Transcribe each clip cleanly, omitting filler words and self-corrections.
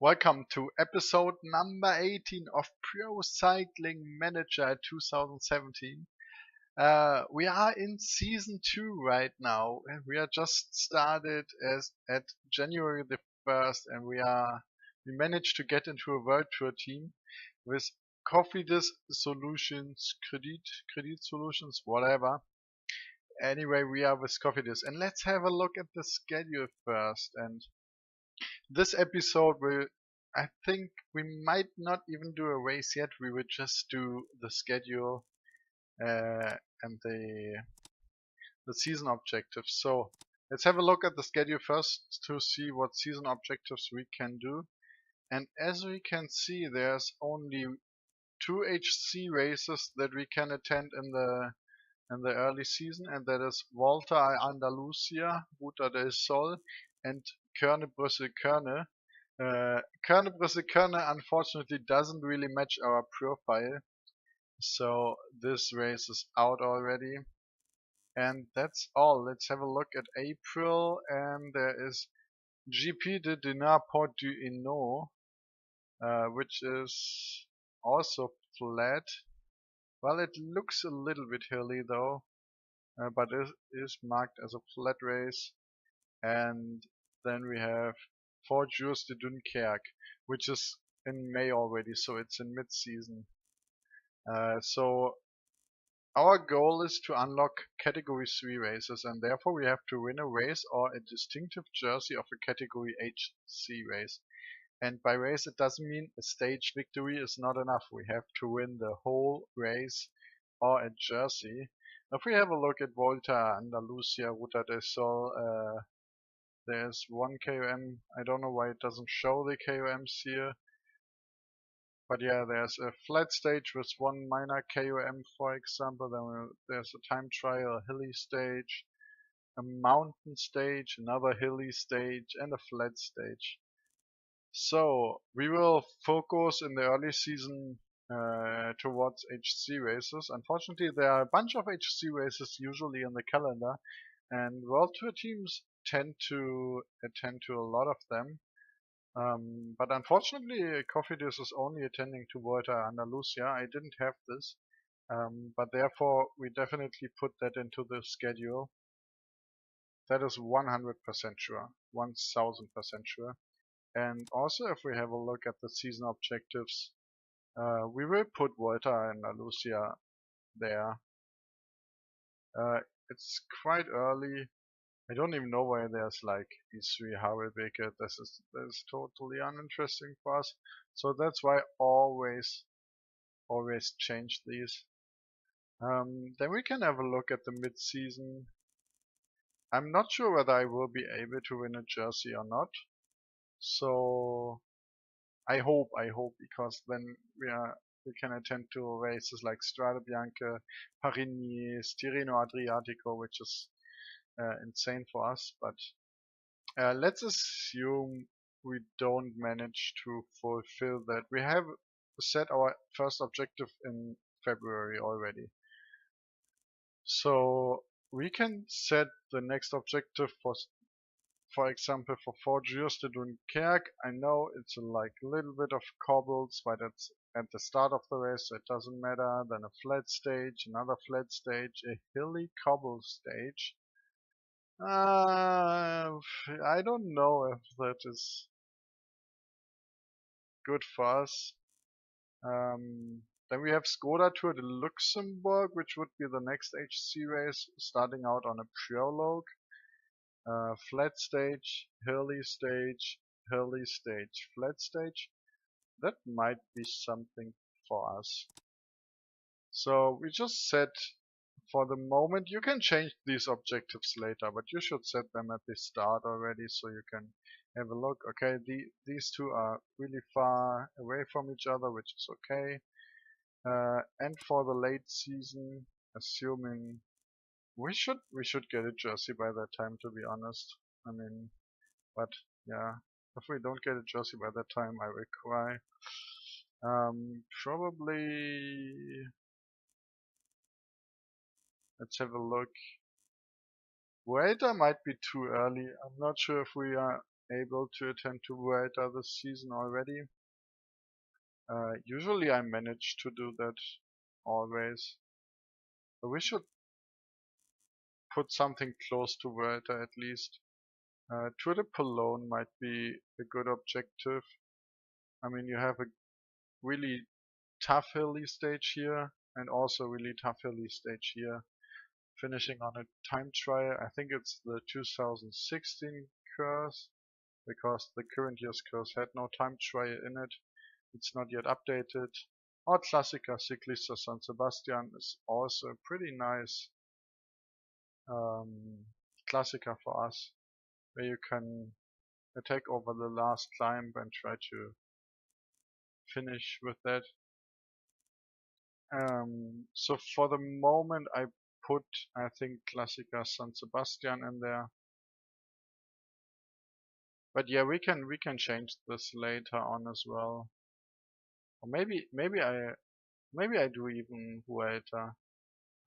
Welcome to episode number 18 of Pro Cycling Manager 2017. We are in season 2 right now, and we are just started at January the 1st, and we managed to get into a World Tour team with Cofidis Solutions, Credit Solutions, whatever. Anyway, we are with Cofidis, and let's have a look at the schedule first. And this episode I think we might not even do a race yet. We will just do the schedule and the season objectives. So let's have a look at the schedule first to see what season objectives we can do. And as we can see, there's only 2 HC races that we can attend in the early season, and that is Volta a Andalusia, Ruta del Sol, and Kerne-Brüssel-Kerne. Kerne-Brüssel-Kerne unfortunately doesn't really match our profile, so this race is out already. And that's all. Let's have a look at April, and there is GP de Dinard Port du Hainaut, which is also flat. Well, it looks a little bit hilly though, but it is marked as a flat race. And then we have Fort Jours de Dunkerque, which is in May already, so it's in mid-season. So our goal is to unlock Category 3 races, and therefore we have to win a race or a distinctive jersey of a Category HC race. And by race, it doesn't mean a stage victory is not enough. We have to win the whole race or a jersey. If we have a look at Volta, Andalusia, Ruta del Sol, there's one KOM. I don't know why it doesn't show the KOMs here. But yeah, there's a flat stage with one minor KOM, for example. Then there's a time trial, a hilly stage, a mountain stage, another hilly stage, and a flat stage. So we will focus in the early season towards HC races. Unfortunately, there are a bunch of HC races usually in the calendar, and World Tour teams tend to attend to a lot of them. But unfortunately, Cofidis is only attending to Volta Andalusia. I didn't have this, but therefore we definitely put that into the schedule. That is 100% sure, 1000% sure. And also, if we have a look at the season objectives, we will put Volta Andalusia there. It's quite early. I don't even know why there's like these 3 Harelbeke. This is totally uninteresting for us. So that's why always change these. Then we can have a look at the mid-season. I'm not sure whether I will be able to win a jersey or not. So I hope, because then we can attend to races like Strade Bianche, Paris-Nice, Tirreno Adriatico, which is insane for us. But let's assume we don't manage to fulfill that. We have set our first objective in February already. So we can set the next objective for example, for Fort Jours de Dunkerque. I know it's like a little bit of cobbles, but it's at the start of the race, so it doesn't matter. Then a flat stage, another flat stage, a hilly cobble stage. I don't know if that is good for us. Then we have Skoda Tour de Luxembourg, which would be the next HC race, starting out on a prologue. Flat stage, hilly stage, hilly stage, flat stage. That might be something for us. So we just set, for the moment, you can change these objectives later, but you should set them at the start already so you can have a look. Okay, these two are really far away from each other, which is okay. And for the late season, assuming we should get a jersey by that time, to be honest. I mean, but yeah, if we don't get a jersey by that time, I will cry. Probably. Let's have a look. Vuelta might be too early. I'm not sure if we are able to attend to Vuelta this season already. Usually I manage to do that always. But we should put something close to Vuelta at least. Tour de Pologne might be a good objective. I mean, you have a really tough hilly stage here and also really tough hilly stage here. Finishing on a time trial, I think it's the 2016 course, because the current year's course had no time trial in it. It's not yet updated. Or Classica Ciclista San Sebastian is also a pretty nice Classica for us, where you can attack over the last climb and try to finish with that. So for the moment I put, I think, Classica San Sebastian in there. But yeah, we can change this later on as well. Or maybe I do even Vuelta.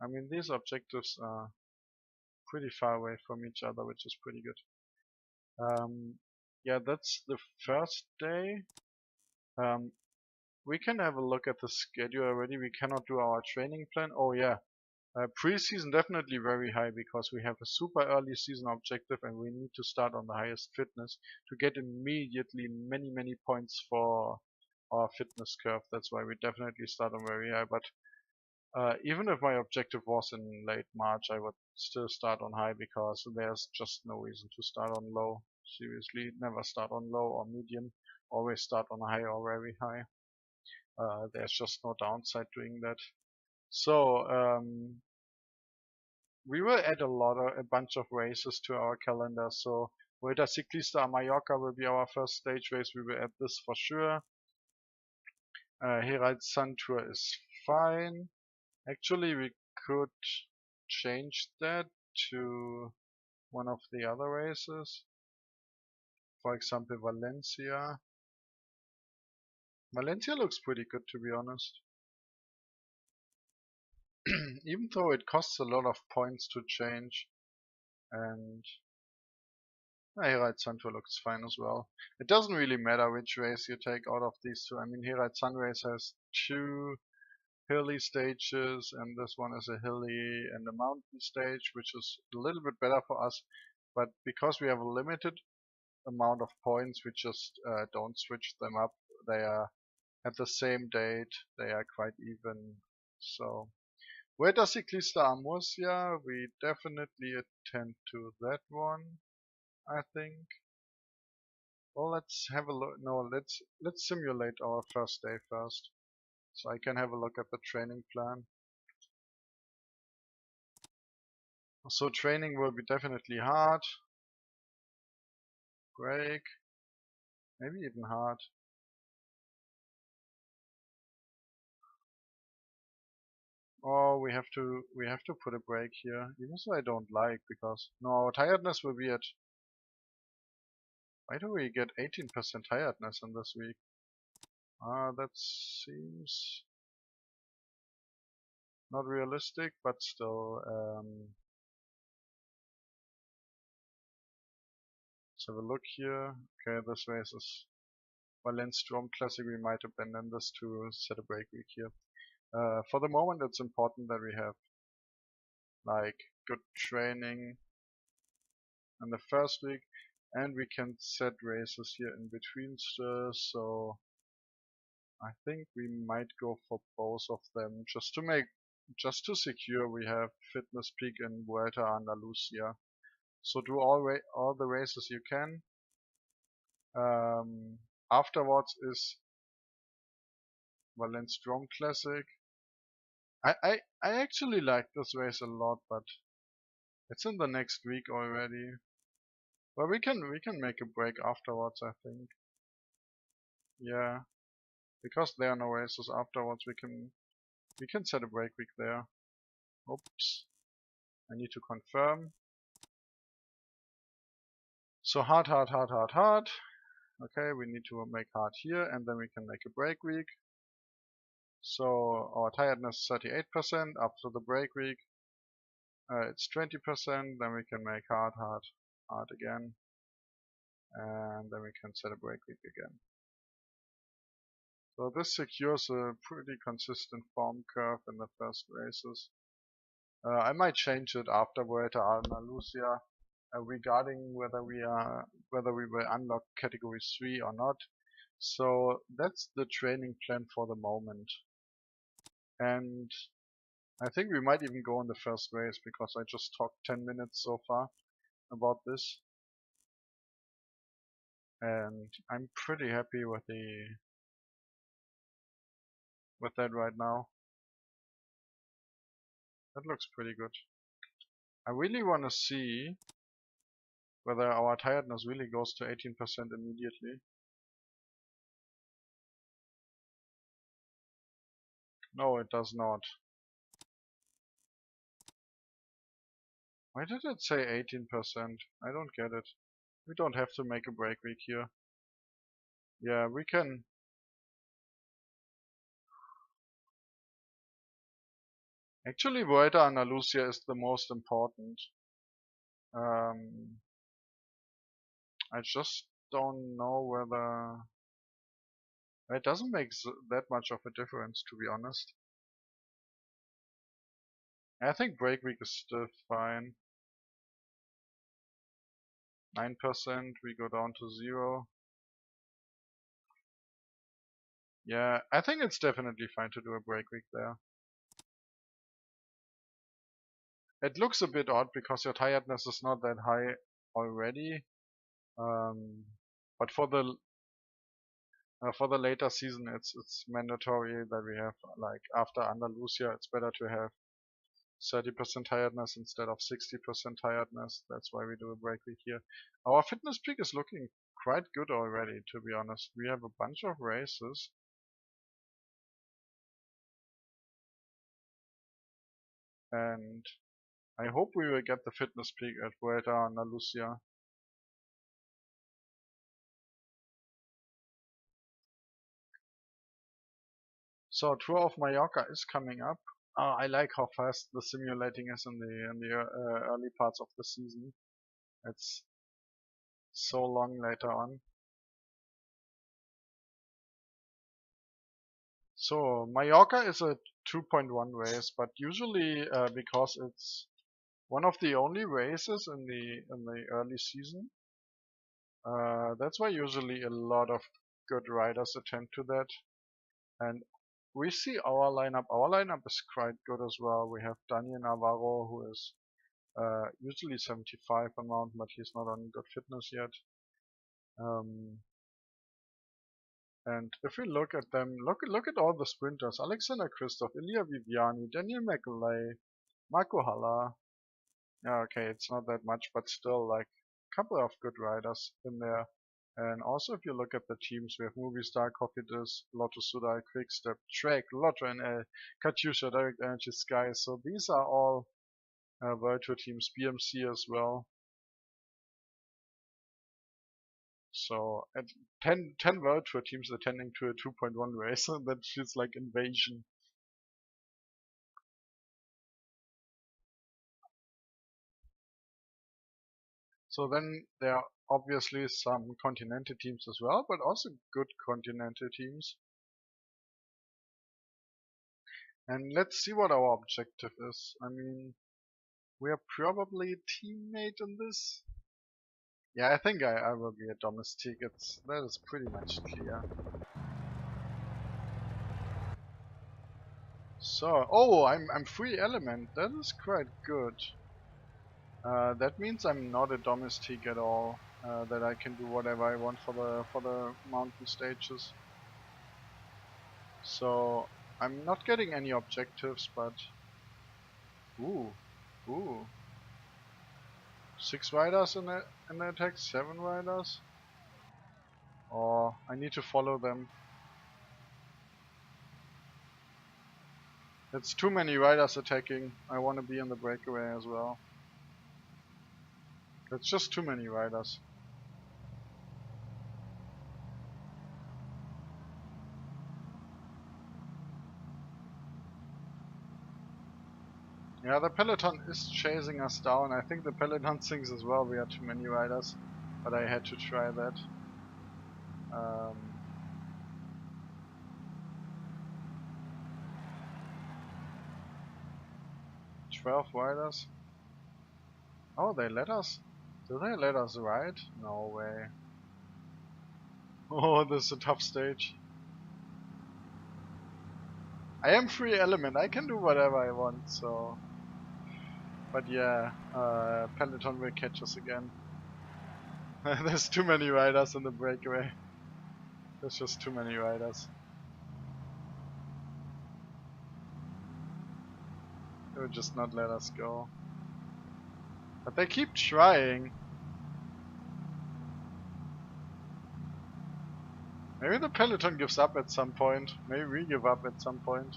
I mean, these objectives are pretty far away from each other, which is pretty good. Yeah, that's the first day. We can have a look at the schedule already. We cannot do our training plan. Oh yeah, pre-season definitely very high, because we have a super early season objective and we need to start on the highest fitness to get immediately many points for our fitness curve. That's why we definitely start on very high. But even if my objective was in late March, I would still start on high, because there's just no reason to start on low. Seriously, never start on low or medium. Always start on high or very high. There's just no downside doing that. So we will add a bunch of races to our calendar. So Vuelta Ciclista Mallorca will be our first stage race. We will add this for sure. Herald Sun Tour is fine. Actually, we could change that to one of the other races. For example, Valencia. Valencia looks pretty good, to be honest. Even though it costs a lot of points to change. And Herald Sun Tour looks fine as well. It doesn't really matter which race you take out of these two. I mean, Herald Sun race has two hilly stages, and this one is a hilly and a mountain stage, which is a little bit better for us. But because we have a limited amount of points, we just don't switch them up. They are at the same date, they are quite even. So Vuelta Ciclista a Murcia, we definitely attend to that one, I think. Well, let's have a look. No, let's simulate our first day first, so I can have a look at the training plan. So training will be definitely hard. Break. Maybe even hard. Oh, we have to put a break here, even though I don't like, because no, our tiredness will be at. Why do we get 18% tiredness in this week? That seems not realistic, but still. Let's have a look here. Okay, this race is Valencia Storm Classic. We might abandon this to set a break week here. For the moment, it's important that we have like good training in the first week, and we can set races here in between still. So I think we might go for both of them, just to secure we have fitness peak in Vuelta Andalusia. So do all the races you can. Afterwards is Valencia Storm Classic. I actually like this race a lot, but it's in the next week already. But we can make a break afterwards, I think. Yeah, because there are no races afterwards, we can set a break week there. Oops, I need to confirm. So hard. Okay, we need to make hard here, and then we can make a break week. So our tiredness 38%. After the break week, it's 20%. Then we can make hard again, And then we can set a break week again. So this secures a pretty consistent form curve in the first races. I might change it after Vuelta a Andalusia regarding whether we will unlock category 3 or not. So that's the training plan for the moment. And I think we might even go on the first race because I just talked 10 minutes so far about this. And I'm pretty happy with that right now. That looks pretty good. I really want to see whether our tiredness really goes to 18% immediately. No, it does not. Why did it say 18%? I don't get it. We don't have to make a break week here. Yeah, we can. Actually, Vuelta a Andalusia is the most important. I just don't know whether... It doesn't make that much of a difference, to be honest. I think break week is still fine. 9%, we go down to 0. Yeah, I think it's definitely fine to do a break week there. It looks a bit odd because your tiredness is not that high already. But for the later season, it's mandatory that we have, like, after Andalusia, it's better to have 30% tiredness instead of 60% tiredness. That's why we do a break week here. Our fitness peak is looking quite good already, to be honest. We have a bunch of races. And I hope we will get the fitness peak at Vuelta a Andalusia. So Tour of Mallorca is coming up. I like how fast the simulating is in the early parts of the season. It's so long later on. So Mallorca is a 2.1 race, but usually because it's one of the only races in the early season, that's why usually a lot of good riders attend to that. And we see our lineup. Our lineup is quite good as well. We have Daniel Navarro, who is usually 75 amount, but he's not on good fitness yet. And if we look at them, look at all the sprinters: Alexander Kristoff, Ilya Viviani, Daniel McLay, Marco Haller. Yeah, okay, it's not that much, but still, like, a couple of good riders in there. And also, if you look at the teams, we have Movistar, Cofidis, Lotto Sudal, Quickstep, Trek, Lotto NL, Katusha, Direct Energy, Sky. So these are all World Tour teams, BMC as well. So at 10 World Tour teams attending to a 2.1 race, that feels like invasion. So then there are obviously some continental teams as well, but also good continental teams. And let's see what our objective is. I mean, we are probably a teammate in this. Yeah, I think I will be a domestique. That is pretty much clear. So, oh, I'm free element. That is quite good. That means I'm not a domestique at all. That I can do whatever I want for the mountain stages. So I'm not getting any objectives, but ooh, 6 riders in the attack, 7 riders. Oh, I need to follow them. It's too many riders attacking. I want to be in the breakaway as well. It's just too many riders. Yeah, the peloton is chasing us down. I think the peloton thinks as well we are too many riders. but I had to try that. 12 riders. Oh, they let us? Do they let us ride? No way. Oh, this is a tough stage. I am free element, I can do whatever I want, so... But yeah, Peloton will catch us again. There's too many riders in the breakaway. There's just too many riders. They will just not let us go. But they keep trying. Maybe the Peloton gives up at some point. Maybe we give up at some point.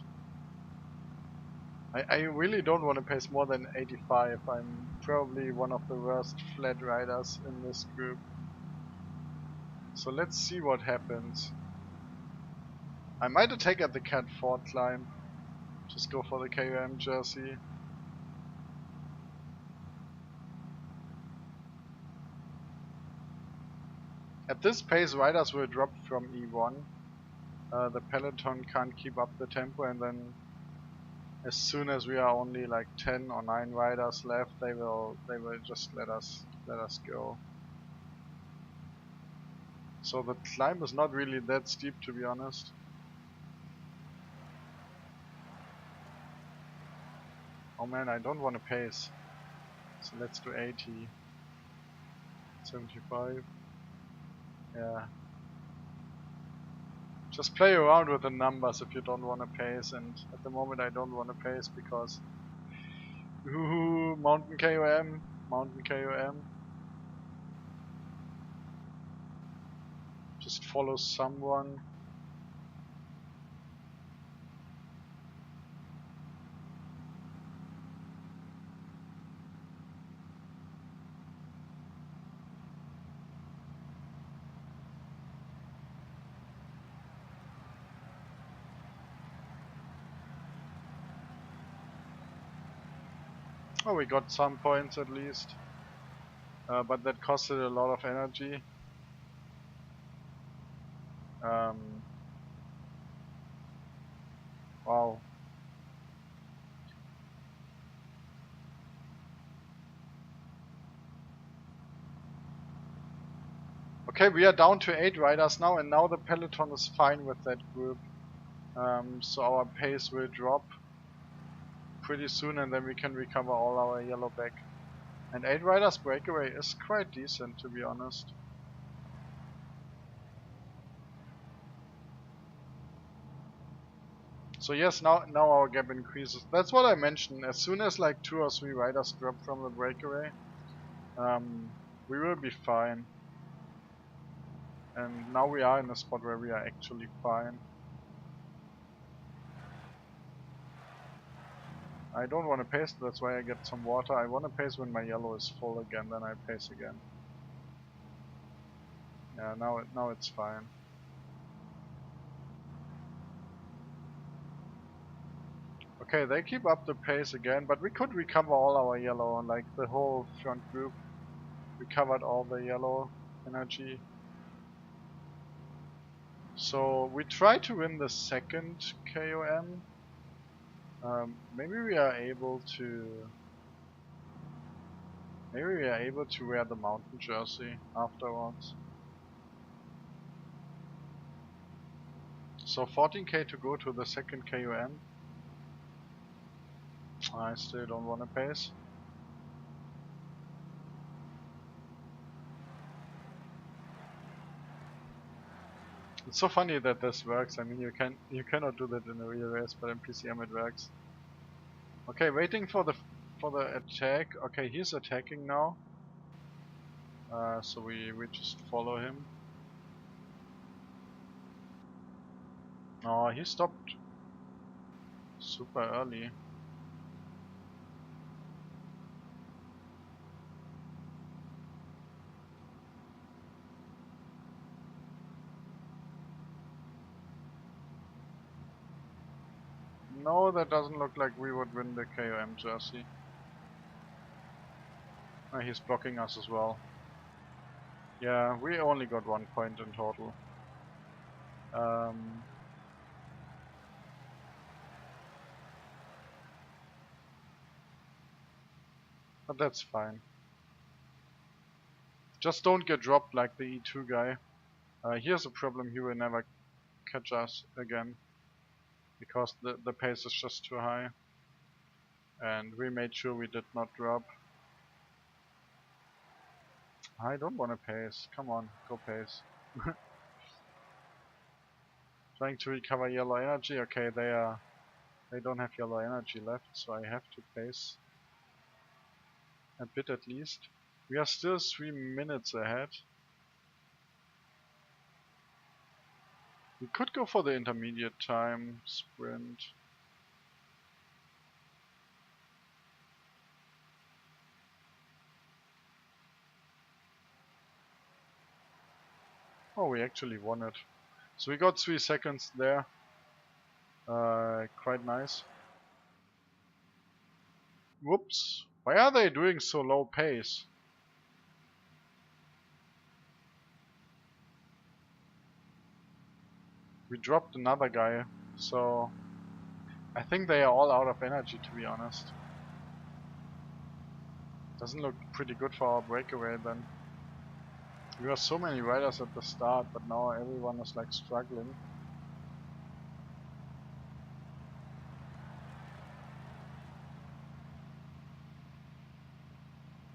I really don't want to pace more than 85. I'm probably one of the worst flat riders in this group. So let's see what happens. I might attack at the Cat 4 climb. Just go for the KOM jersey. At this pace, riders will drop from E1. The Peloton can't keep up the tempo, and then as soon as we are only like 10 or 9 riders left, they will just let us go. So the climb is not really that steep, to be honest. Oh man, I don't want to pace. So let's do 80. 75. Yeah. Just play around with the numbers if you don't want to pace, and at the moment I don't want to pace because... Ooh, mountain KOM. Mountain KOM. Just follow someone. Oh, we got some points at least. But that costed a lot of energy. Wow. Okay, we are down to 8 riders now, and now the Peloton is fine with that group. So our pace will drop pretty soon, and then we can recover all our yellow back. And 8 riders breakaway is quite decent, to be honest. So yes, now our gap increases. That's what I mentioned. As soon as like 2 or 3 riders drop from the breakaway, we will be fine. And now we are in a spot where we are actually fine. I don't want to pace, that's why I get some water. I want to pace when my yellow is full again, then I pace again. Yeah, now it's fine. Okay, they keep up the pace again, but we could recover all our yellow, like the whole front group. We covered all the yellow energy. So we try to win the second KOM. Maybe we are able to wear the mountain jersey afterwards. So 14k to go to the second KOM. I still don't want to pace. It's so funny that this works. I mean, you cannot do that in a real race, but in PCM it works. Okay, waiting for the attack. Okay, he's attacking now. So we just follow him. Oh, he stopped super early. No, that doesn't look like we would win the KOM jersey. He's blocking us as well. Yeah, we only got 1 point in total. But that's fine. Just don't get dropped like the E2 guy. Here's a problem, he will never catch us again. Because the pace is just too high. And we made sure we did not drop. I don't want to pace. Come on, go pace. Trying to recover yellow energy. Okay, they don't have yellow energy left, so I have to pace a bit at least. We are still 3 minutes ahead. We could go for the intermediate time sprint. Oh, we actually won it. So we got 3 seconds there. Quite nice. Whoops. Why are they doing so low pace? We dropped another guy, so I think they are all out of energy, to be honest. Doesn't look pretty good for our breakaway then. We have so many riders at the start, but now everyone is like struggling.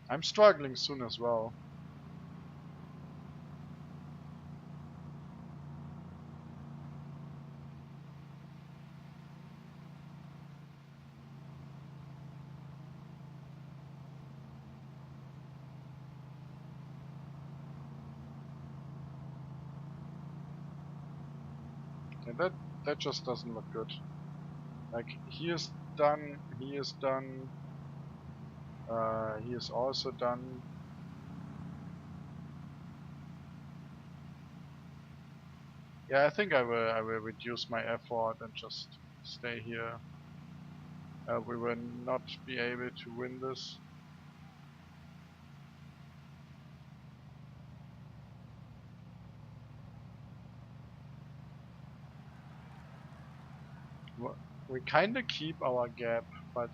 I'm struggling soon as well. And that just doesn't look good. Like he is done, he is done, he is also done. Yeah, I think I will reduce my effort and just stay here. We will not be able to win this. We kind of keep our gap, but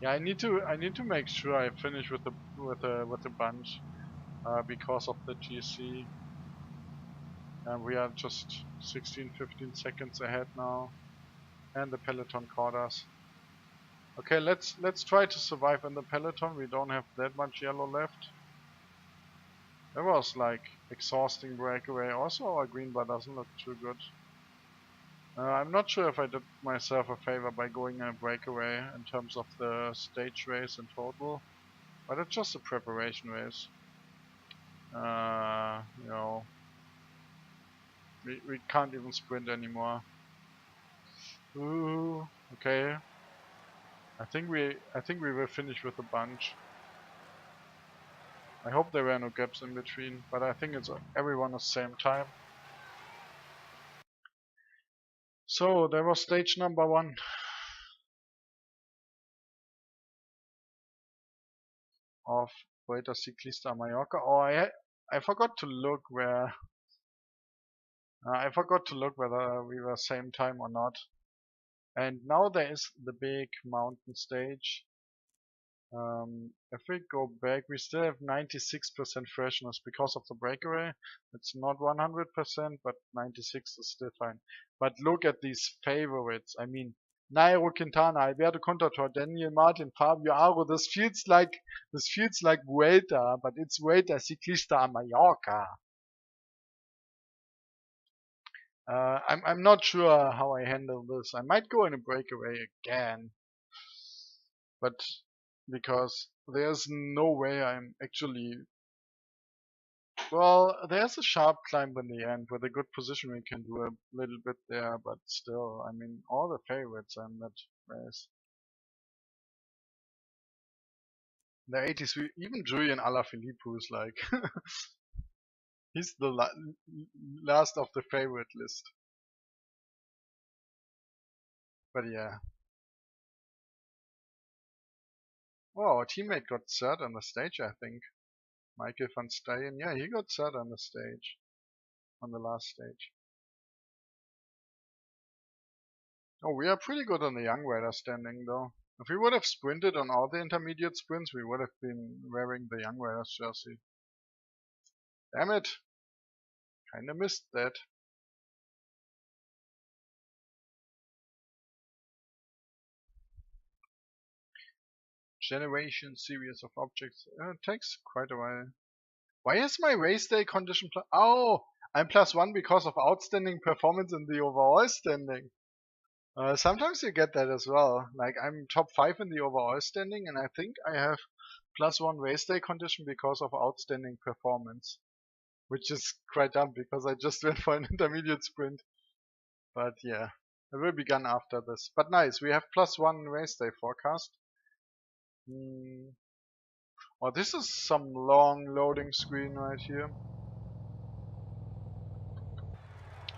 yeah, I need to make sure I finish with the bunch because of the GC. We are just 16-15 seconds ahead now, and the peloton caught us. Okay, let's try to survive in the peloton. We don't have that much yellow left. That was like exhausting breakaway. Also, our green bar doesn't look too good. I'm not sure if I did myself a favor by going in a breakaway in terms of the stage race in total, but it's just a preparation race. You know, we can't even sprint anymore. Ooh, okay. I think we will finish with a bunch. I hope there were no gaps in between, but I think it's everyone at the same time. So there was stage number 1. Of Vuelta Ciclista Mallorca. Oh, I forgot to look where I forgot to look whether we were same time or not. And now there is the big mountain stage. If we go back, we still have 96% freshness because of the breakaway. It's not 100%, but 96 is still fine. But look at these favorites. I mean, Nairo Quintana, Alberto Contador, Daniel Martin, Fabio Aro. This feels like Vuelta, but it's Vuelta Ciclista a Mallorca. I'm not sure how I handle this. I might go in a breakaway again, but because there's no way I'm actually. Well, there's a sharp climb in the end with a good position we can do a little bit there, but still, I mean, all the favorites are in that race. The 83, even Julian Alaphilippe, who's like, he's the last of the favorite list. But yeah. Well, our teammate got third on the stage, I think. Michael van Steyen, yeah, he got third on the stage, on the last stage. Oh, we are pretty good on the young rider standing though. If we would have sprinted on all the intermediate sprints, we would have been wearing the young rider's jersey. Damn it! Kinda missed that. Generation series of objects. It takes quite a while. Why is my race day condition Oh! I'm +1 because of outstanding performance in the overall standing. Sometimes you get that as well. Like I'm top 5 in the overall standing and I think I have +1 race day condition because of outstanding performance. Which is quite dumb because I just went for an intermediate sprint. But yeah, it will be gone after this. But nice, we have +1 race day forecast. Oh, this is some long loading screen right here.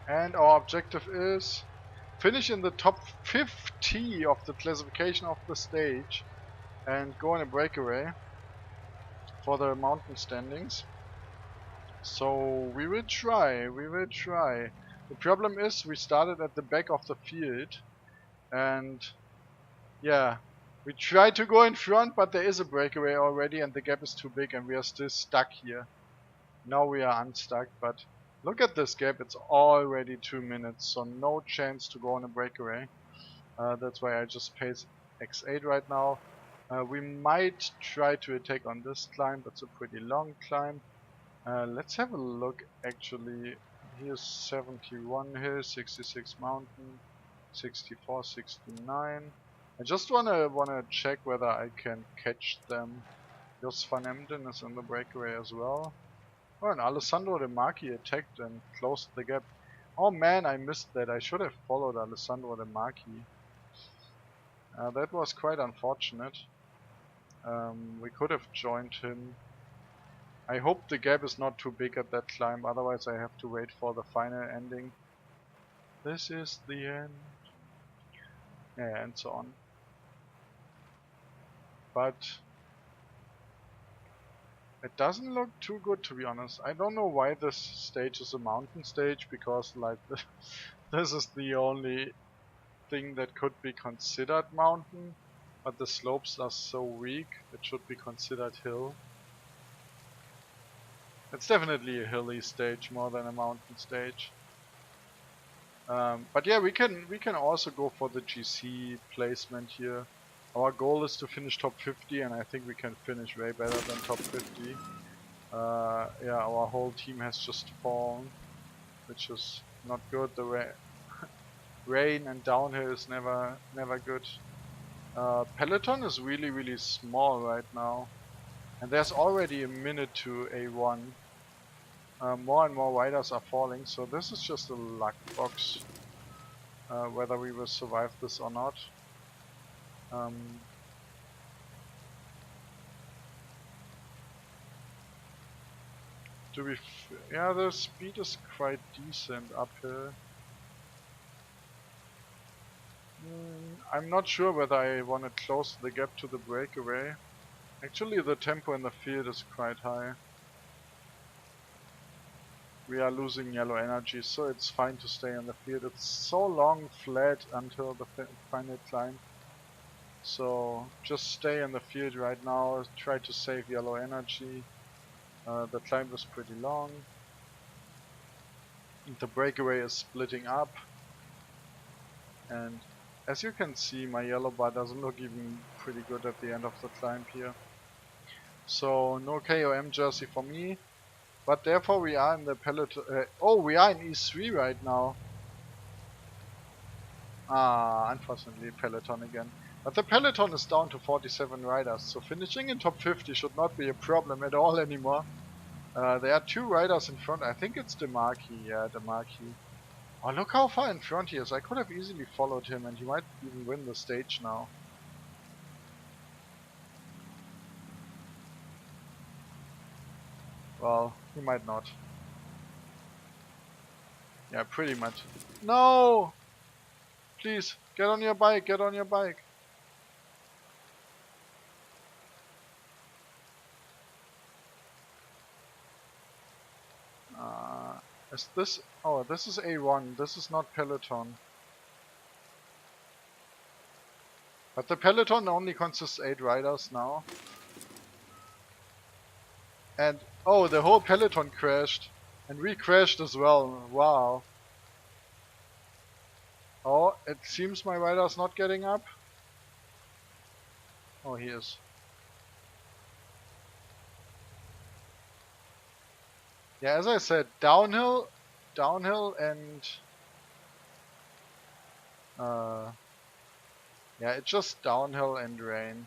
And our objective is finish in the top 50 of the classification of the stage and go in a breakaway for the mountain standings. So we will try. The problem is we started at the back of the field and yeah, we try to go in front, but there is a breakaway already and the gap is too big and we are still stuck here. Now we are unstuck, but look at this gap, it's already 2 minutes, so no chance to go on a breakaway. That's why I just pace X8 right now. We might try to attack on this climb, that's a pretty long climb. Let's have a look actually. Here's 71 hill, 66 mountain, 64, 69. I just wanna check whether I can catch them. Jos van Emden is in the breakaway as well. Oh, and Alessandro De Marchi attacked and closed the gap. Oh man, I missed that. I should have followed Alessandro De Marchi. That was quite unfortunate. We could have joined him. I hope the gap is not too big at that climb, otherwise I have to wait for the final ending. This is the end. Yeah, and so on. But it doesn't look too good, to be honest. I don't know why this stage is a mountain stage, because like this is the only thing that could be considered mountain, but the slopes are so weak it should be considered hill. It's definitely a hilly stage more than a mountain stage. But yeah, we can also go for the GC placement here. Our goal is to finish top 50, and I think we can finish way better than top 50. Yeah, our whole team has just fallen, which is not good. The rain and downhill is never good. Peloton is really small right now, and there's already a minute to A1. More and more riders are falling, so this is just a luck box. Whether we will survive this or not. Yeah, the speed is quite decent uphill. I'm not sure whether I want to close the gap to the breakaway. Actually, the tempo in the field is quite high. We are losing yellow energy, so it's fine to stay in the field. It's so long flat until the final climb. So just stay in the field right now, try to save yellow energy. The climb is pretty long. The breakaway is splitting up. And as you can see, my yellow bar doesn't look even pretty good at the end of the climb here. So no KOM jersey for me. But therefore we are in the peloton. Oh, we are in E3 right now. Unfortunately peloton again. But the peloton is down to 47 riders, so finishing in top 50 should not be a problem at all anymore. There are 2 riders in front. I think it's De Marchi. Yeah, De Marchi. Oh, look how far in front he is. I could have easily followed him and he might even win the stage now. Well, he might not. Yeah, pretty much. No! Please, get on your bike, get on your bike. Is this... Oh, this is A1. This is not Peloton. But the Peloton only consists 8 riders now. And... Oh, the whole Peloton crashed. And we crashed as well. Wow. Oh, it seems my rider's not getting up. Oh, he is. Yeah, as I said, downhill, and yeah, it's just downhill and rain.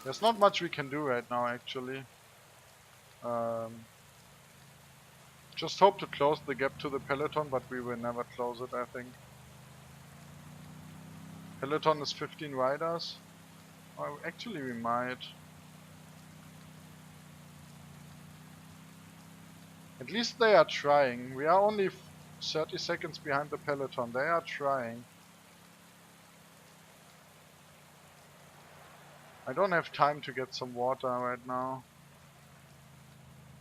There's not much we can do right now, actually. Just hope to close the gap to the Peloton, but we will never close it, I think. Peloton is 15 riders. Oh, actually, we might. At least they are trying. We are only 30 seconds behind the Peloton. They are trying. I don't have time to get some water right now.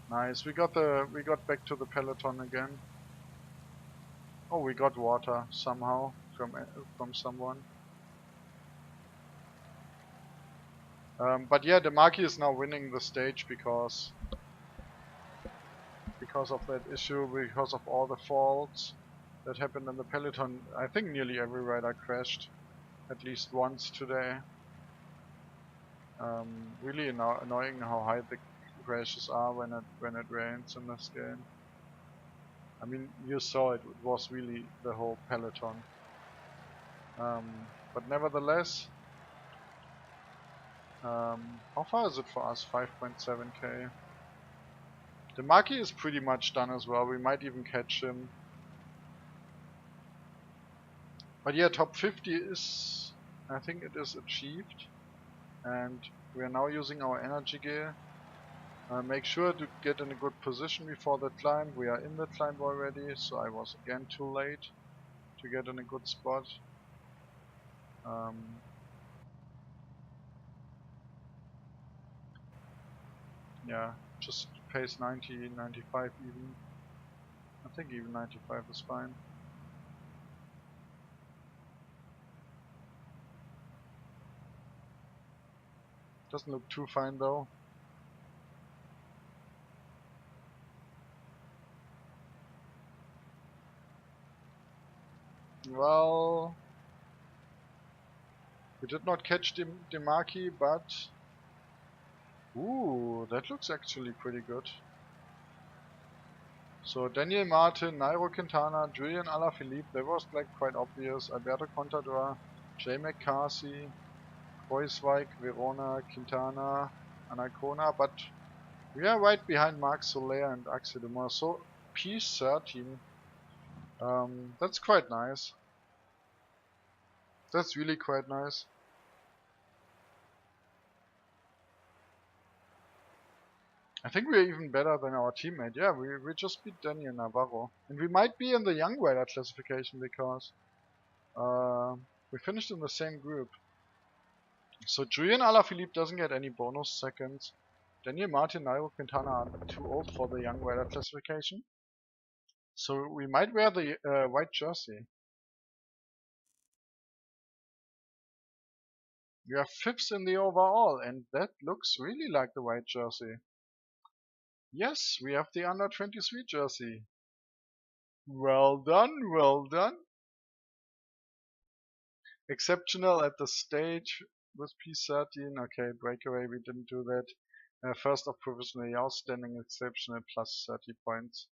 Nice. We got back to the Peloton again. Oh, we got water somehow from someone. But yeah, the Maki is now winning the stage because of that issue, because of all the faults that happened in the Peloton. I think nearly every rider crashed at least once today. Really annoying how high the crashes are when it rains in this game. I mean, you saw it was really the whole Peloton. But nevertheless, how far is it for us? 5.7k. The Maki is pretty much done as well. We might even catch him. But yeah, top 50 is, I think it is achieved. And we are now using our energy gear. Make sure to get in a good position before the climb. We are in the climb already, so I was again too late to get in a good spot. Yeah, just pace 90, 95 even. I think even 95 is fine. Doesn't look too fine though. Well, we did not catch the Maki, but ooh, that looks actually pretty good. So Daniel Martin, Nairo Quintana, Julian Alaphilippe, that was like quite obvious. Alberto Contador, Jay McCarthy, Kreuzweig, Verona, Quintana, Anacona, but we are right behind Marc Soler and Axel Dumas. So P13, that's quite nice. That's really quite nice. I think we're even better than our teammate. Yeah, we just beat Daniel Navarro. And we might be in the young rider classification because we finished in the same group. So Julian Alaphilippe doesn't get any bonus seconds. Daniel Martin, Nairo Quintana are too old for the young rider classification. So we might wear the white jersey. We are 5th in the overall, and that looks really like the white jersey. Yes, we have the under 23 jersey. Well done, well done. Exceptional at the stage with P13. Okay, breakaway, we didn't do that. First of provisionally outstanding, exceptional, plus 30 points.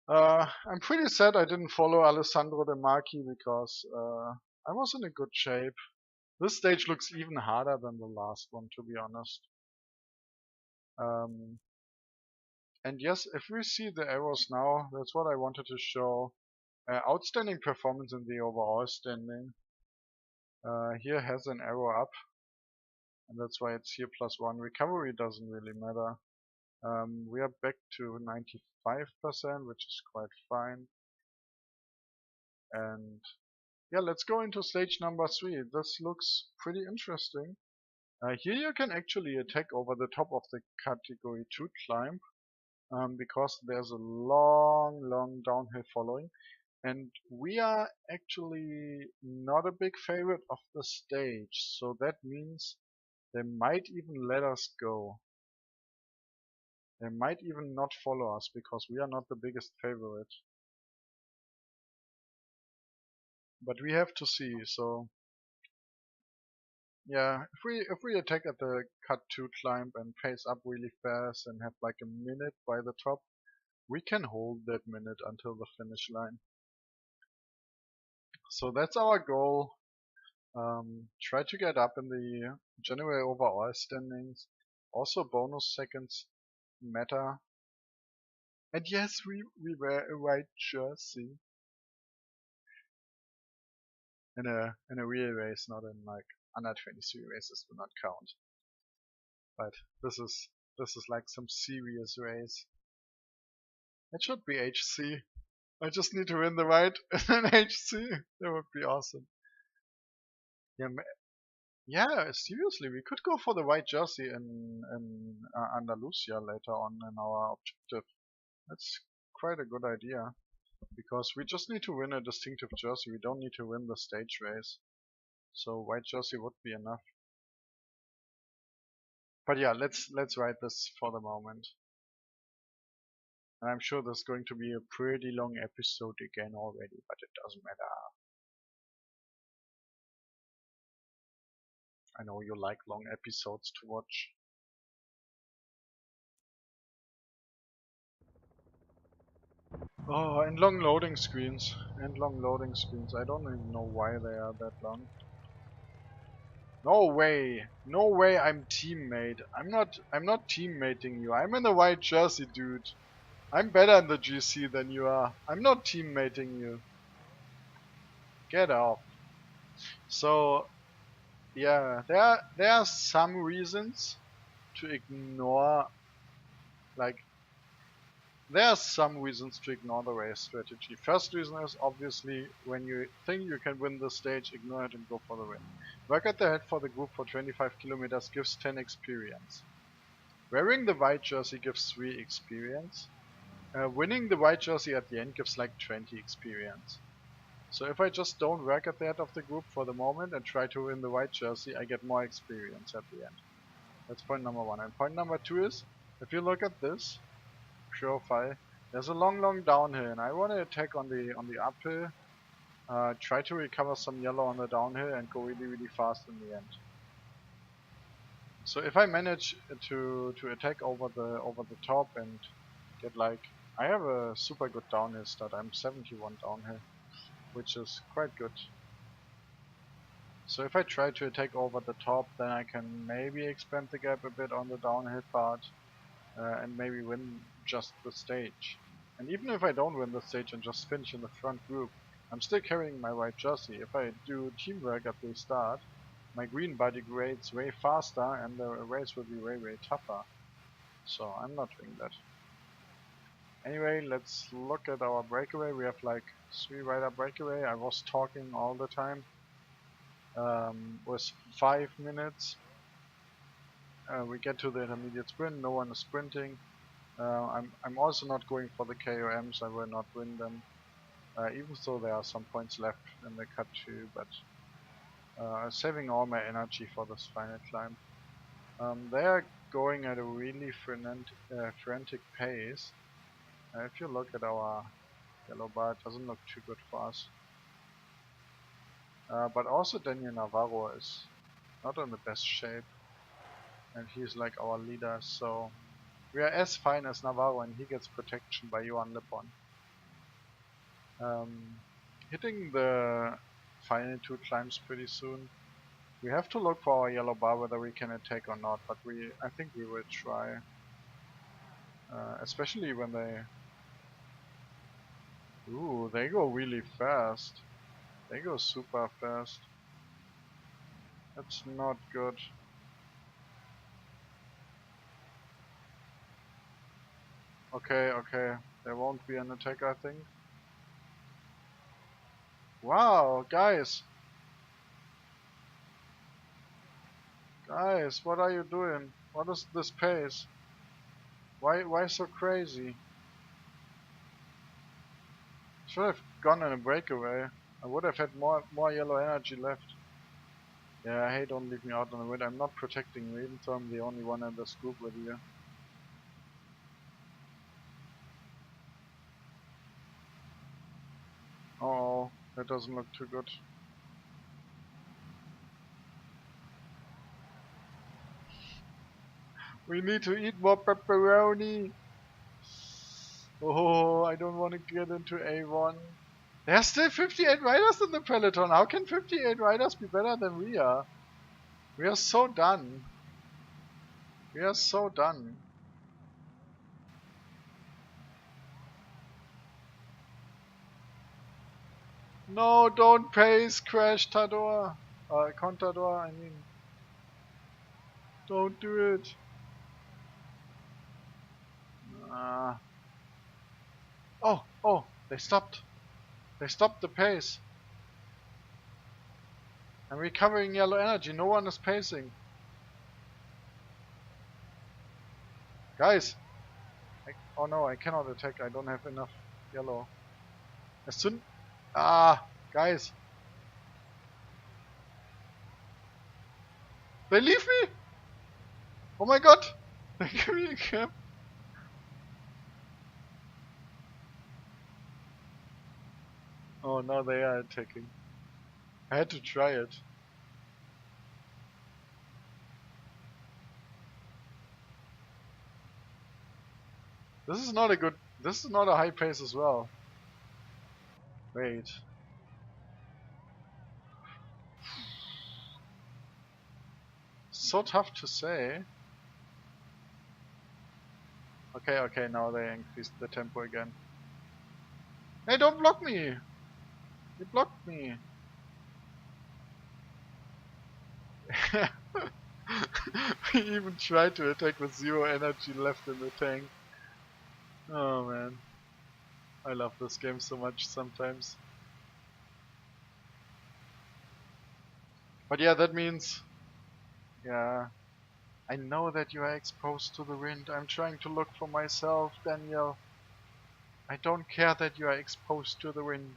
I'm pretty sad I didn't follow Alessandro De Marchi because I was in a good shape. This stage looks even harder than the last one, to be honest. And yes, if we see the arrows now, that's what I wanted to show. Outstanding performance in the overall standing. Here has an arrow up, and that's why it's here +1. Recovery doesn't really matter. We are back to 95%, which is quite fine. And yeah, let's go into stage number 3. This looks pretty interesting. Here you can actually attack over the top of the category 2 climb, because there's a long downhill following, and we are actually not a big favorite of the stage, so that means they might even let us go. They might even not follow us because we are not the biggest favorite. But we have to see, so yeah, if we attack at the cut 2 climb and pace up really fast and have like a minute by the top, we can hold that minute until the finish line. So that's our goal. Try to get up in the general overall standings. Also bonus seconds matter. And yes, we wear a white jersey in a real race, not in like under 23 races do not count. But this is like some serious race. It should be HC. I just need to win the white in HC. That would be awesome. Yeah, yeah, seriously, we could go for the white jersey in Andalusia later on in our objective. That's quite a good idea, because we just need to win a distinctive jersey. We don't need to win the stage race. So white jersey would be enough. But yeah, let's write this for the moment. And I'm sure there's going to be a pretty long episode again already, but it doesn't matter. I know you like long episodes to watch. Oh, and long loading screens. And long loading screens. I don't even know why they are that long. No way. No way I'm teammate. I'm not teammating you. I'm in the white jersey, dude. I'm better in the GC than you are. I'm not teammating you. Get off. So yeah, there are some reasons to ignore, like there are some reasons to ignore the race strategy. First reason is obviously when you think you can win the stage, ignore it and go for the win. Work at the head for the group for 25 kilometers gives 10 experience. Wearing the white jersey gives 3 experience. Winning the white jersey at the end gives like 20 experience. So if I just don't work at the head of the group for the moment and try to win the white jersey, I get more experience at the end. That's point number 1. And point number 2 is, if you look at this profile, there's a long downhill, and I want to attack on the uphill, try to recover some yellow on the downhill, and go really fast in the end. So if I manage to attack over the top and get like, I have a super good downhill stat. I'm 71 downhill, which is quite good. So if I try to attack over the top, then I can maybe expand the gap a bit on the downhill part, and maybe win just the stage. And even if I don't win the stage and just finish in the front group, I'm still carrying my white jersey. If I do teamwork at the start, my green body degrades way faster and the race will be way tougher. So I'm not doing that. Anyway, let's look at our breakaway. We have like 3 rider breakaway. I was talking all the time. With 5 minutes. We get to the intermediate sprint, no one is sprinting. I'm also not going for the KOMs, I will not win them. Even though there are some points left in the cut 2, but saving all my energy for this final climb. They are going at a really frantic pace. If you look at our yellow bar, it doesn't look too good for us. But also Daniel Navarro is not in the best shape, and he's like our leader, so we are as fine as Navarro, and he gets protection by Johan Lippon. Hitting the final 2 climbs pretty soon. We have to look for our yellow bar whether we can attack or not, but I think we will try. Especially when they go really fast. They go super fast. That's not good. Okay, there won't be an attack, I think. Wow, guys, Guys, what are you doing? What is this pace? Why so crazy? Should have gone in a breakaway. I would have had more yellow energy left. Yeah, hey, don't leave me out on the grid. I'm not protecting you, even though I'm the only one in this group with you. Oh, that doesn't look too good. We need to eat more pepperoni. Oh, I don't want to get into A1. There's still 58 riders in the peloton. How can 58 riders be better than we are? We are so done. We are so done. No, don't pace crash Tador. Contador, I mean. Don't do it. Oh, they stopped. They stopped the pace. I'm recovering yellow energy. No one is pacing. Guys. Oh no, I cannot attack. I don't have enough yellow. As soon... guys. They leave me? Oh my god. They give me a cap. Oh, now they are attacking. I had to try it. This is not a good... This is not a high pace as well. Wait. So tough to say. Okay, now they increased the tempo again. Hey, don't block me! You blocked me! We even tried to attack with 0 energy left in the tank. Oh man. I love this game so much sometimes. But yeah, that means... Yeah. I know that you are exposed to the wind. I'm trying to look for myself, Daniel. I don't care that you are exposed to the wind.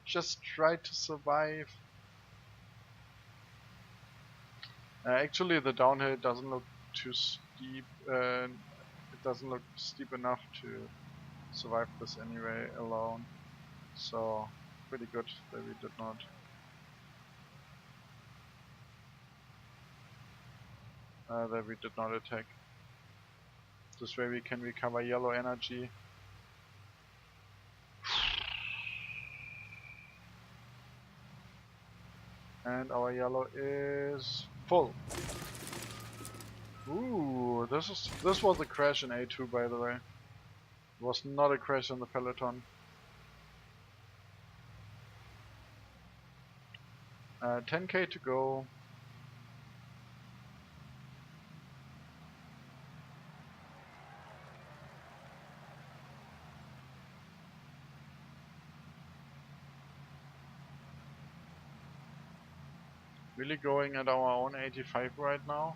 Just try to survive. Actually, the downhill doesn't look too steep. It doesn't look steep enough to survive this anyway alone. So, pretty good that we did not. That we did not attack. This way we can recover yellow energy. And our yellow is full. Ooh, this was a crash in A2, by the way. It was not a crash in the peloton. 10k to go. Really going at our own 85 right now.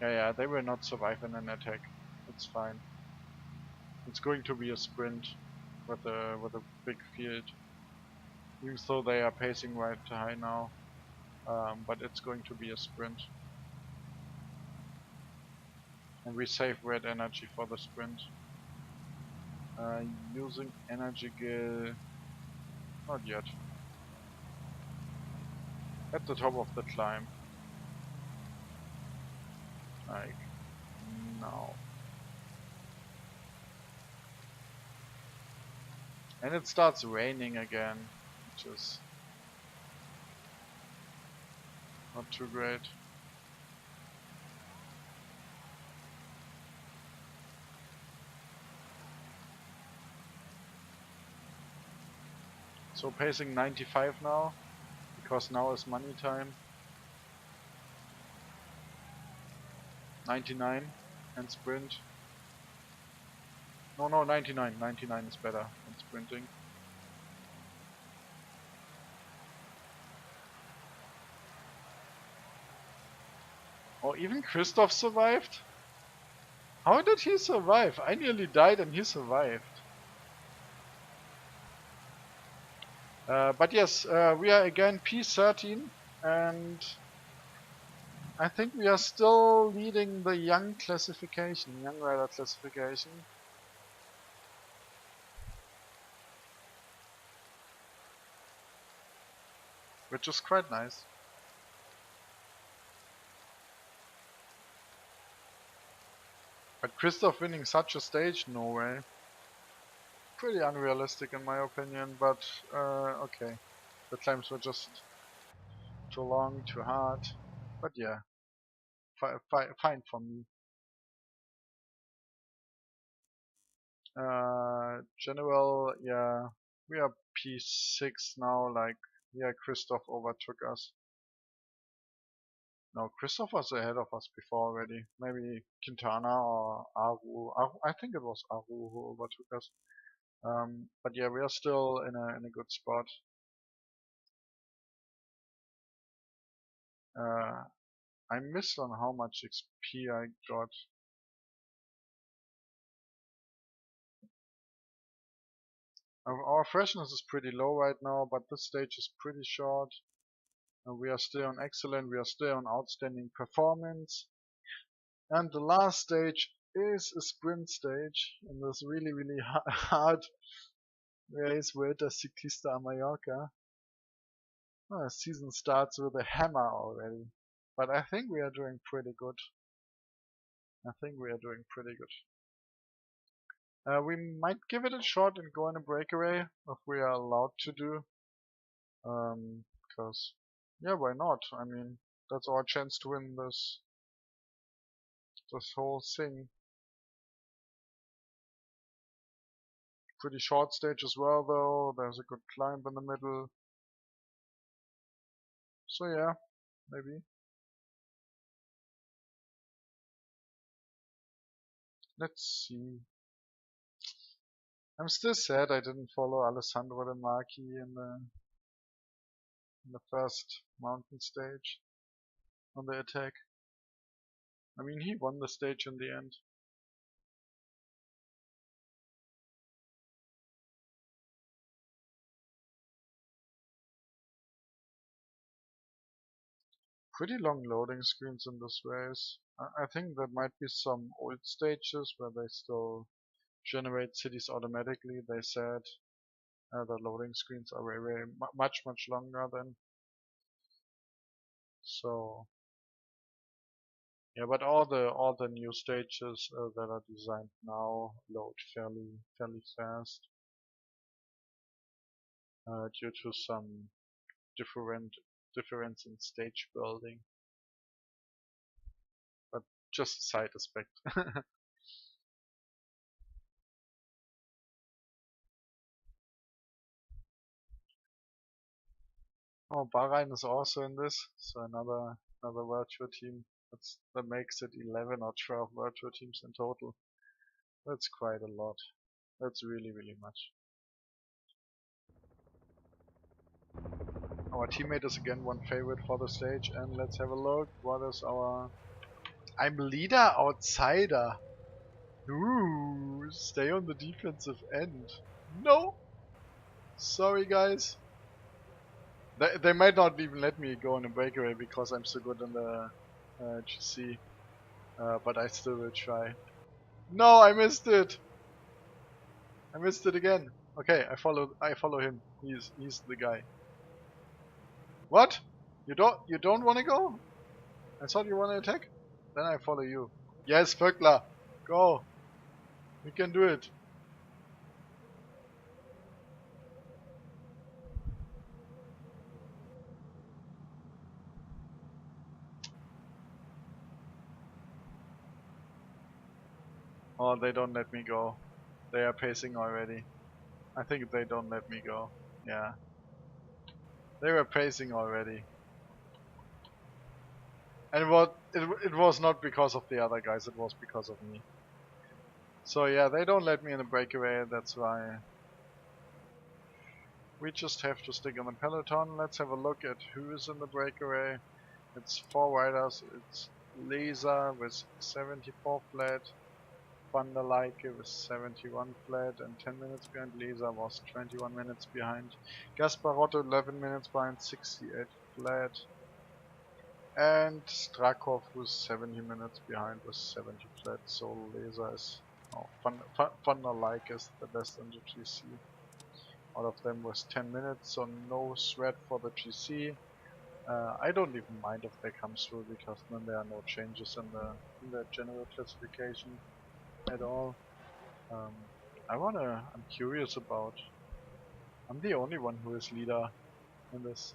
Yeah, they will not survive in an attack. It's fine. It's going to be a sprint with a big field. Even though they are pacing right high now. But it's going to be a sprint. And we save red energy for the sprint. Using energy gill... Not yet. At the top of the climb. Like... now. And it starts raining again, which is not too great. So pacing 95 now, because now is money time. 99 and sprint. No, 99. 99 is better than sprinting. Oh, even Christoph survived? How did he survive? I nearly died and he survived. But yes, we are again P13, and I think we are still leading the young rider classification. Which is quite nice. But Christoph winning such a stage, no way. Pretty unrealistic in my opinion, but okay. The climbs were just too long, too hard. But yeah, fine for me. General, yeah, we are P6 now, like, yeah, Christoph overtook us. No, Christoph was ahead of us before already. Maybe Quintana or Aru. I think it was Aru who overtook us. But yeah, we are still in a good spot. I missed on how much XP I got. Our freshness is pretty low right now, but this stage is pretty short. We are still on excellent, we are still on outstanding performance. And the last stage is a sprint stage in this really hard race, Vuelta Ciclista a Mallorca. Season starts with a hammer already. But I think we are doing pretty good. We might give it a shot and go in a breakaway if we are allowed to do. Because, yeah, why not? I mean, that's our chance to win this whole thing. Pretty short stage as well, though. There's a good climb in the middle. So yeah, maybe. Let's see. I'm still sad I didn't follow Alessandro De Marchi in the first mountain stage on the attack. I mean, he won the stage in the end. Pretty long loading screens in this race. I think there might be some old stages where they still generate cities automatically. They said the loading screens are much longer than. So yeah, but all the new stages that are designed now load fairly fast due to some difference in stage building. But just a side aspect. Oh, Bahrain is also in this, so another World Tour team. That makes it 11 or 12 World Tour teams in total. That's quite a lot. That's really much. Our teammate is again one favorite for the stage, and let's have a look. What is our... I'm leader outsider. Ooh, stay on the defensive end. No! Sorry guys. They might not even let me go on a breakaway because I'm so good in the GC. But I still will try. No, I missed it! I missed it again. Okay, I follow him. He's the guy. What? You don't wanna go? I thought you wanna attack? Then I follow you. Yes, Vöckler! Go! You can do it. Oh, they don't let me go. They are pacing already. I think they don't let me go. Yeah. They were pacing already. And it was not because of the other guys, it was because of me. So yeah, they don't let me in a breakaway, that's why we just have to stick in the peloton. Let's have a look at who is in the breakaway. It's 4 riders, it's Laser with 74 flat, Thunder Like with 71 flat and 10 minutes behind. Laser was 21 minutes behind. Gasparotto 11 minutes behind, 68 flat. And Strakov was 70 minutes behind with 70 flat. So Laser is, oh, Thunder Like is the best in the GC. Out of them was 10 minutes, so no threat for the GC. I don't even mind if they come through because then there are no changes in the general classification at all. Um, I'm curious about. I'm the only one who is leader in this.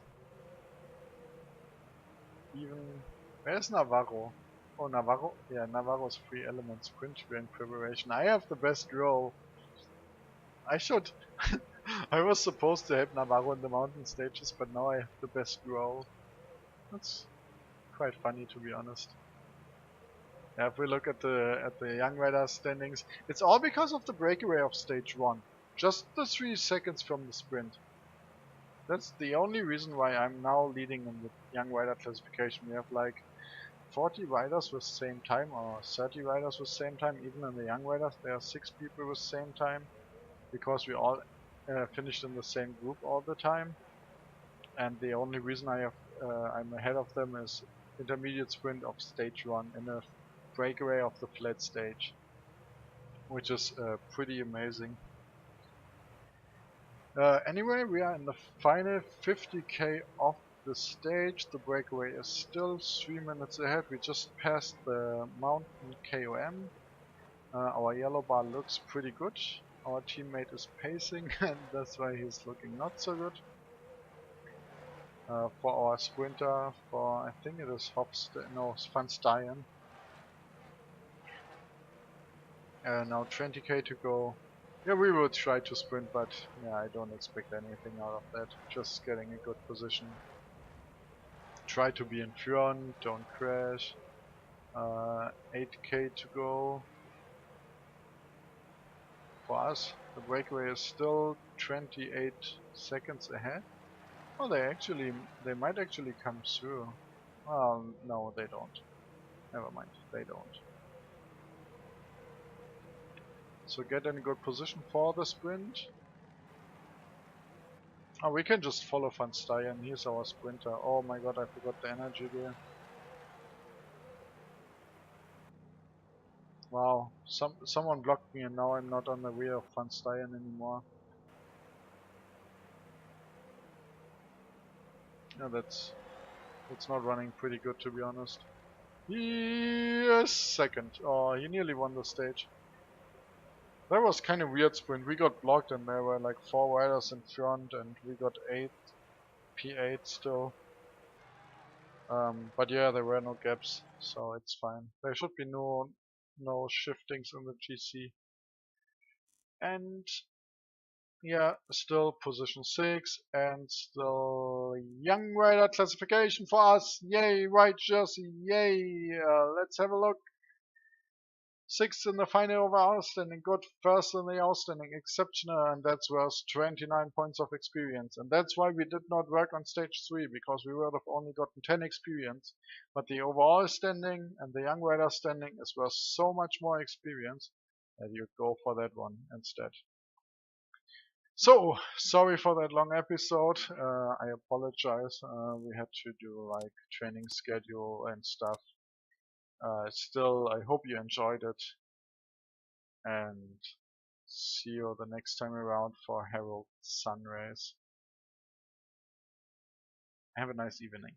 Even where's Navarro? Oh, Navarro. Yeah, Navarro's free element sprint sprint preparation. I have the best row. I should. I was supposed to help Navarro in the mountain stages, but now I have the best row. That's quite funny, to be honest. Yeah, if we look at the Young Rider standings, it's all because of the breakaway of stage 1. Just the 3 seconds from the sprint. That's the only reason why I'm now leading in the Young Rider classification. We have like 40 riders with same time or 30 riders with same time. Even in the Young Riders there are 6 people with same time because we all finished in the same group all the time. And the only reason I'm ahead of them is intermediate sprint of stage 1 in a breakaway of the flat stage, which is pretty amazing. Anyway, we are in the final 50k of the stage. The breakaway is still 3 minutes ahead. We just passed the mountain KOM. Our yellow bar looks pretty good. Our teammate is pacing and that's why he's looking not so good. For our sprinter, I think it is Van Steyen. Now 20k to go. Yeah, we will try to sprint, but yeah, I don't expect anything out of that. Just getting a good position. Try to be in front, don't crash. 8k to go. For us, the breakaway is still 28 seconds ahead. Oh, they might actually come through. No, they don't. Never mind, they don't. So get in a good position for the sprint. Oh, we can just follow Van Steyen. He's our sprinter. Oh my god, I forgot the energy there. Wow, someone blocked me and now I'm not on the rear of Van Steyen anymore. Yeah, that's not running pretty good, to be honest. Yes, second. Oh, he nearly won the stage. That was kind of weird sprint. We got blocked and there were like 4 riders in front and we got 8 P8 still. But yeah, there were no gaps, so it's fine. There should be no shiftings in the GC. And yeah, still position 6 and still Young Rider classification for us. Yay, white jersey, yay. Let's have a look. 6th in the final overall standing, good. 1st in the outstanding, exceptional, and that's worth 29 points of experience. And that's why we did not work on stage 3, because we would have only gotten 10 experience. But the overall standing and the Young Rider standing is worth so much more experience that you go for that one instead. So, sorry for that long episode. I apologize. We had to do like training schedule and stuff. Still, I hope you enjoyed it. And see you the next time around for Herald Sun Rays. Have a nice evening.